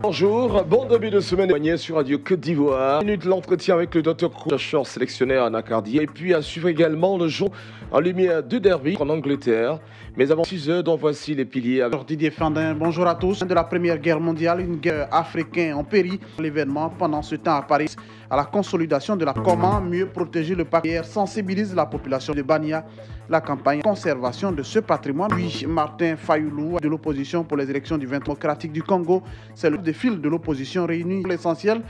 Bonjour, bon début de semaine sur Radio Côte d'Ivoire. Minute l'entretien avec le Dr chercheur sélectionnaire Anna Cardier. Et puis à suivre également le jour en lumière de Derby en Angleterre. Mais avant 6 heures, donc voici les piliers. Didier Fandin, bonjour à tous. De la Première Guerre mondiale, une guerre africaine en péri. L'événement pendant ce temps à Paris, à la consolidation de la comment mieux protéger le patrimoine, sensibilise la population de Bania. La campagne conservation de ce patrimoine. Oui, Martin Fayoulou de l'opposition pour les élections du 20 démocratique du Congo. C'est le défilé de l'opposition réunie. L'essentiel,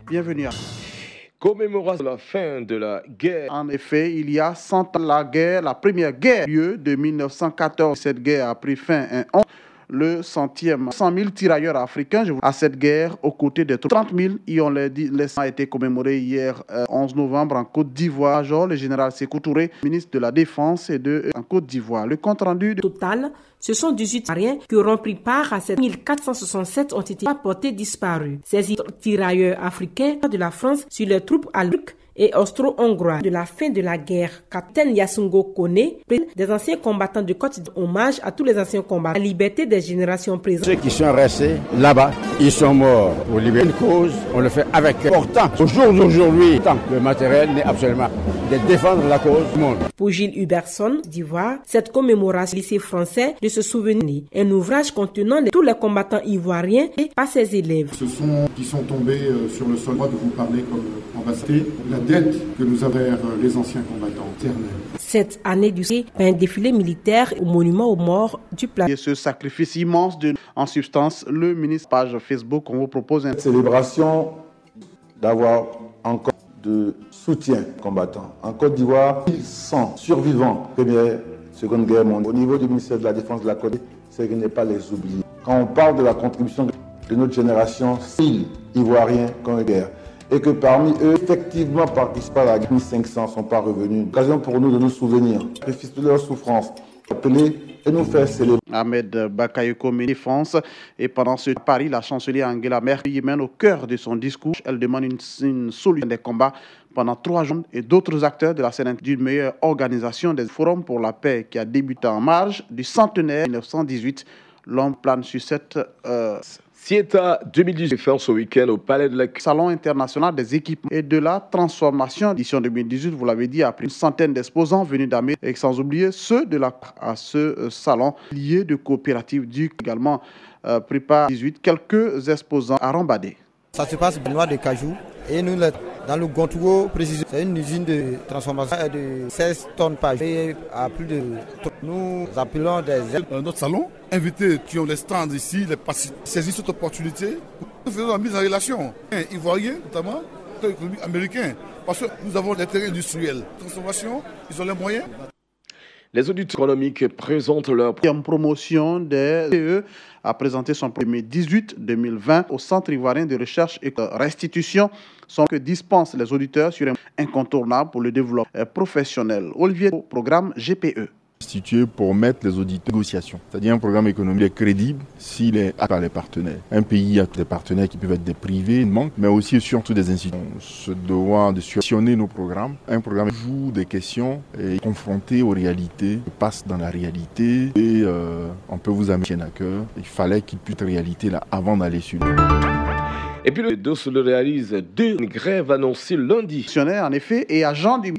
bienvenue à commémoration de la fin de la guerre. En effet, il y a 100 ans, la première guerre lieu de 1914. Cette guerre a pris fin un 11. Le 100e, 100 000 tirailleurs africains à cette guerre aux côtés de 30 000. Et on l'a dit, l'essence a été commémoré hier 11 novembre en Côte d'Ivoire. Le général Sékou Touré, ministre de la Défense en Côte d'Ivoire. Le compte rendu total, ce sont 18 Ivoiriens qui auront pris part à cette 1467 ont été rapportés disparus. Ces tirailleurs africains de la France sur les troupes alliées et austro-hongrois de la fin de la guerre. Capitaine Yasungo Kone, des anciens combattants de Côte d'Ivoire, hommage à tous les anciens combattants, la liberté des générations présentes. Ceux qui sont restés là-bas, ils sont morts pour libérer une cause, on le fait avec eux. Pourtant, au jour d'aujourd'hui, le matériel n'est absolument de défendre la cause du monde. Pour Gilles Hubertson d'Ivoire, cette commémoration lycée français de se souvenir, un ouvrage contenant tous les combattants ivoiriens et pas ses élèves. Ce sont qui sont tombés sur le sol, de vous parler comme ambassadeur. La dette que nous avons les anciens combattants éternels. Cette année du un défilé militaire au monument aux morts du plateau. Et ce sacrifice immense en substance, le ministre page Facebook, on vous propose une célébration d'avoir encore de soutien combattants. En Côte d'Ivoire, 1100 survivants Première, Seconde Guerre mondiale. Au niveau du ministère de la Défense de la Côte d'Ivoire, c'est de ne pas les oublier. Quand on parle de la contribution de notre génération, 1000 Ivoiriens qui ont eu guerre. Et que parmi eux, effectivement, participant à la guerre, 1500 ne sont pas revenus. Occasion pour nous de nous souvenir, sacrifice de leur souffrance, appeler et nous faire célébrer. Ahmed Bakayoko Défense. Et pendant ce Paris, la chancelière Angela Merkel y mène au cœur de son discours. Elle demande une solution des combats pendant 3 jours et d'autres acteurs de la scène d'une meilleure organisation des forums pour la paix qui a débuté en marge du centenaire 1918. L'homme plane sur cette Sieta 2018 fait ce week-end au Palais de la Salon international des équipements et de la transformation. Édition 2018, vous l'avez dit, a pris une centaine d'exposants venus d'Amérique et sans oublier ceux de à ce salon lié de coopératives du également prépare 18 quelques exposants à Rambadé. Ça se passe Benoît de Cajou et nous dans le Gontougo précisément. C'est une usine de transformation de 16 tonnes par jour et à plus de nous appelons notre salon, invités qui ont les stands ici, les saisissent cette opportunité. Nous faisons la mise en relation ivoiriens notamment, économiques américains, parce que nous avons des terrains industriels. Transformation, ils ont les moyens. Les auditeurs économiques présentent leur promotion des CE a présenté son 2018-2020 au Centre ivoirien de recherche et restitution, sont que dispensent les auditeurs sur un incontournable pour le développement professionnel. Olivier, au programme GPE. Institué pour mettre les auditeurs en négociation. C'est-à-dire un programme économique crédible s'il est par les partenaires. Un pays a des partenaires qui peuvent être des privés, mais aussi et surtout des institutions. On se doit de questionner nos programmes. Un programme joue des questions et confronté aux réalités, passe dans la réalité et on peut vous amener à cœur. Il fallait qu'il puisse être réalité là avant d'aller sur le... Et puis le dossier le réalise 2 grèves annoncées lundi. En effet, et agents du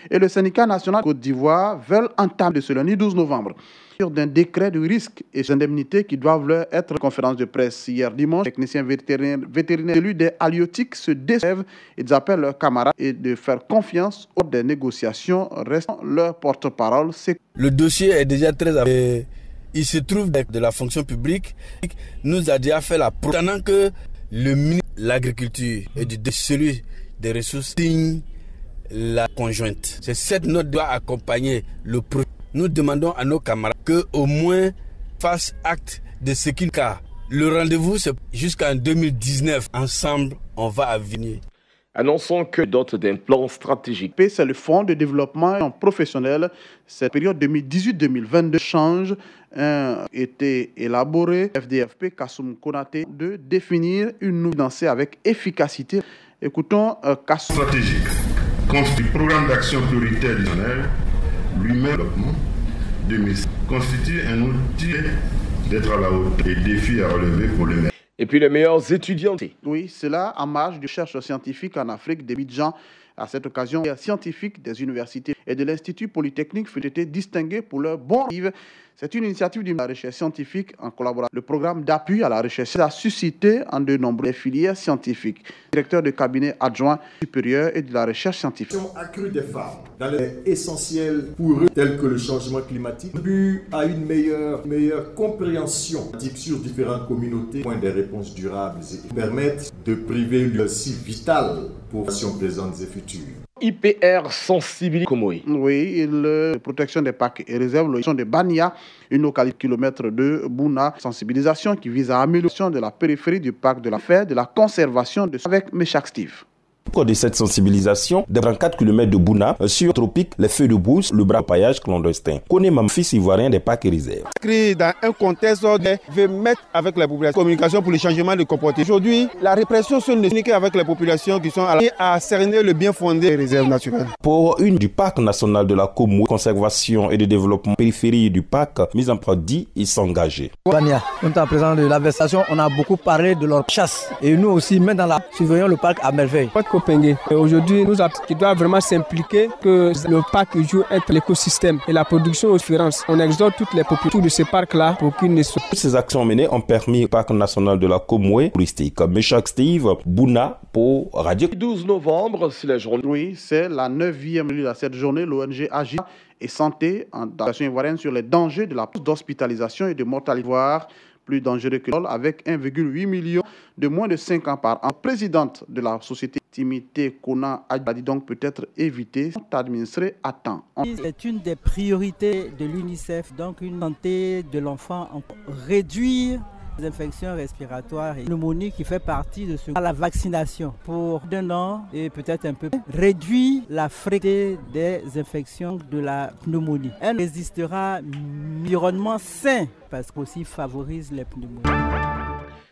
et le syndicat national Côte d'Ivoire veulent entamer ce lundi 12 novembre d'un décret de risque et d'indemnité qui doivent leur être conférence de presse hier dimanche. Les techniciens vétérinaires élus des halieutiques se décèvent. Ils appellent leurs camarades et de faire confiance aux des négociations restant leur porte-parole. Le dossier est déjà très avancé. Il se trouve de la fonction publique nous a déjà fait la promesse pendant que le ministre de l'Agriculture et de celui des Ressources signe la conjointe. C'est cette note qui doit accompagner le projet. Nous demandons à nos camarades qu'au moins fassent acte de ce qu'il y a. Le rendez-vous, c'est jusqu'en 2019. Ensemble, on va à venir. Annonçons que dote d'un plan stratégique. C'est le Fonds de développement professionnel. Cette période 2018-2022 change. A été élaboré. FDFP Kassoum Konaté de définir une nouvelle financée avec efficacité. Écoutons Kassoum. Stratégique. Constitue programme d'action prioritaire additionnel, lui-même développement 2000 constitue un outil d'être à la hauteur des défis à relever pour le maire. Et puis les meilleurs étudiants. Oui, cela en marge de recherche scientifique en Afrique d'Abidjan. À cette occasion, les scientifiques des universités et de l'Institut Polytechnique ont été distingués pour leur bon livre. C'est une initiative de la recherche scientifique en collaboration. Le programme d'appui à la recherche a suscité en de nombreuses filières scientifiques. Directeur de cabinet adjoint supérieur et de la recherche scientifique. Accrue des femmes dans les essentiels pour eux, tels que le changement climatique, but à une meilleure compréhension sur différentes communautés, point des réponses durables et permettent de priver le si vital pour les actions présentes et futures. IPR sensibilité. Oui, la protection des parcs et réserves, le de Bania, une localité kilomètre de Bouna, sensibilisation qui vise à améliorer de la périphérie du parc de la Fère, de la conservation de avec Meshach Steve. Au cours de cette sensibilisation, dans 4 km de Bouna, sur tropique, les feux de brousse, le brapaillage clandestin. Connaît mon fils ivoirien des parcs et réserves. Dans un contexte où on veut mettre avec la population communication pour le changement de comportement. Aujourd'hui, la répression se communique avec les populations qui sont à cerner le bien fondé des réserves naturelles. Pour une du parc national de la Comoué, conservation et de développement périphérie du parc, mise en produit, ils sont engagés. Bania, on est en présence de la vestation, on a beaucoup parlé de leur chasse. Et nous aussi, même dans la surveillons le parc à merveille. Aujourd'hui, nous qui doit vraiment s'impliquer que le parc joue entre l'écosystème et la production aux différences. On exhorte toutes les populations de ces parcs-là pour qu'ils ne soient. Toutes ces actions menées ont permis au parc national de la Comoué touristique. Meshach Steve, Bouna pour Radio. 12 novembre, c'est la journée. Oui, c'est la 9e de cette journée. L'ONG Agit et Santé en nation ivoirienne sur les dangers de la d'hospitalisation et de mortalité. Plus dangereux que l'ol, avec 1,8 million de moins de 5 ans par an. Présidente de la société Timité Kona a dit donc peut-être éviter d'administrer à temps. C'est une des priorités de l'UNICEF, donc une santé de l'enfant, réduire les infections respiratoires et pneumonie qui fait partie de la vaccination pour 1 an et peut-être un peu réduire la fréquence des infections de la pneumonie. Elle résistera environnement sain parce qu'aussi favorise les pneumonies.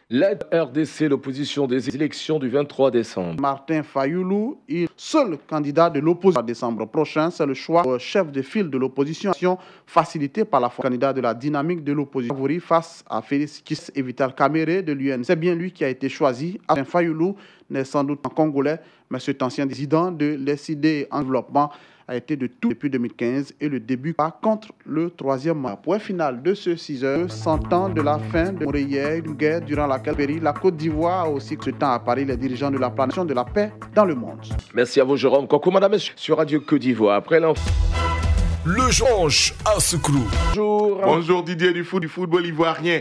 La RDC, l'opposition des élections du 23 décembre. Martin Fayoulou, seul candidat de l'opposition en décembre prochain, c'est le choix du chef de file de l'opposition, facilité par la candidat de la dynamique de l'opposition favori face à Félix Tshisekedi et Vital Kamerhe de l'UN. C'est bien lui qui a été choisi. Martin Fayoulou n'est sans doute pas congolais, mais cet ancien président de l'SID en développement a été de tout depuis 2015 et le début contre le 3e mois. Point final de ce 6 heures, 100 ans de la fin de hier, une guerre durant laquelle périt la Côte d'Ivoire a aussi ce temps à Paris les dirigeants de la planation de la paix dans le monde. Merci à vous Jérôme. Coucou madame sur Radio Côte d'Ivoire. Après l'info. Le Jonche à Soukrou. Bonjour. Bonjour Didier du football ivoirien,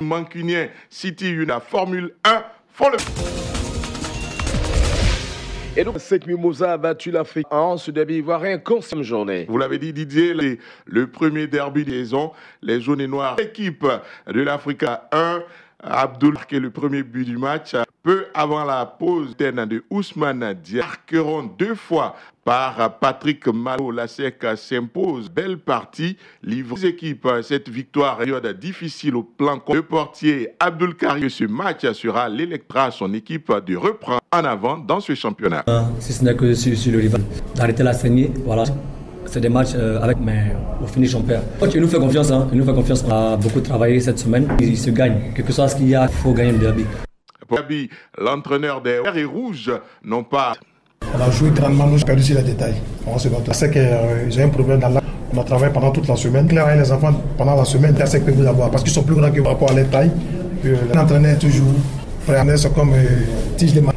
mancunien, City la Formule 1, font le... Et donc, 7 Mimosa a battu l'Afrique en ce derby ivoirien comme journée. Vous l'avez dit Didier, le premier derby des saison, les jaunes et noirs. L'équipe de l'Africa 1, Abdul marqué le premier but du match. Peu avant la pause de Ousmane Dia, marqueront 2 fois par Patrick Malo. La SEC s'impose. Belle partie. Livre les équipes. Cette victoire, période difficile au plan. Le portier Abdul Karim, ce match sera l'électra, son équipe de reprendre en avant dans ce championnat. Si ce n'est que sur le rival, d'arrêter la saignée, voilà. C'est des matchs avec, mais au finish on perd. Il nous fait confiance, il nous fait confiance. On a beaucoup travaillé cette semaine. Il se gagne. Quel que soit ce qu'il y a, il faut gagner le derby. Pour Derby, l'entraîneur des Verts et Rouges n'ont pas. On a joué grandement, nous avons perdu sur les détails. C'est que j'ai un problème dans la. On a travaillé pendant toute la semaine. Claire et les enfants, pendant la semaine, c'est que vous avoir parce qu'ils sont plus grands que par rapport à leur taille. L'entraîneur est toujours prêt à comme tige de main.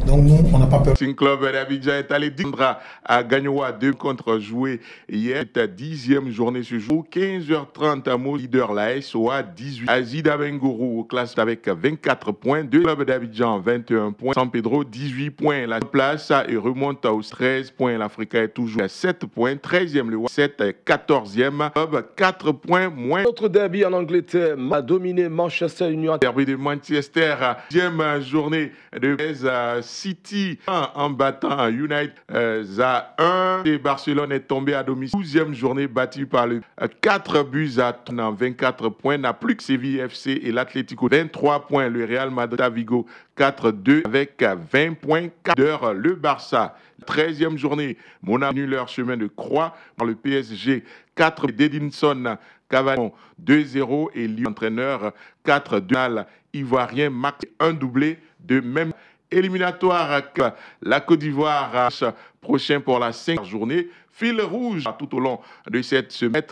Donc nous, on n'a pas peur. Le club d'Abidjan est allé dire à Gagnoa 2 contre joué hier. C'est la 10e journée ce jour. 15h30 à Mo, leader la SOA 18. Azida Bengourou classe avec 24 points. 2 clubs d'Abidjan 21 points. San Pedro 18 points. La place et remonte aux 13 points. L'Africa est toujours à 7 points. 13e le 7, 14e. Club 4 points moins. Autre derby en Angleterre a dominé Manchester United. Derby de Manchester. 10e journée de 16 City en battant United à 1. Et Barcelone est tombé à domicile. 12e journée battue par le 4 buts à 24 points. N'a plus que Séville FC et l'Atlético 23 points. Le Real Madrid à Vigo 4-2 avec 20 points. 4 heures. Le Barça. 13e journée. Monaco a leur chemin de croix dans le PSG 4. D'Edinson Cavani 2-0 et Lyon entraîneur 4-2. Ivoirien Max un doublé de même éliminatoire avec la Côte d'Ivoire prochain pour la 5e journée. Fil rouge tout au long de cette semaine,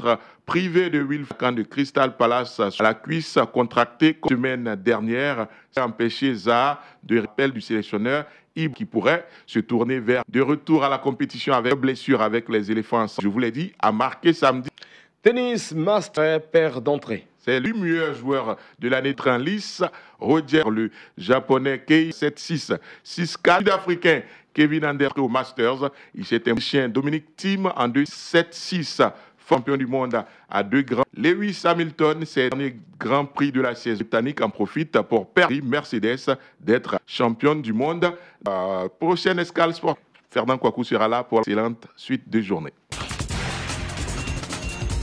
privé de Wilfried de Crystal Palace à la cuisse contractée la semaine dernière, ça a empêché Zaha de rappel du sélectionneur qui pourrait se tourner vers de retour à la compétition avec blessure avec les éléphants. Je vous l'ai dit, a marqué samedi. Tennis Master, paire d'entrée. C'est le meilleur joueur de l'année en lice. Roger, le japonais, Kei 7-6, 6-4. Sud-africain, Kevin Anderson au Masters. Il s'est imposé Dominic Thiem en 2-7-6. Champion du monde à 2 grands. Lewis Hamilton, c'est le dernier grand prix de la saison britannique, en profite pour permettre Mercedes d'être championne du monde. Prochaine escale sport. Ferdinand Kouakou sera là pour l'excellente suite de journée.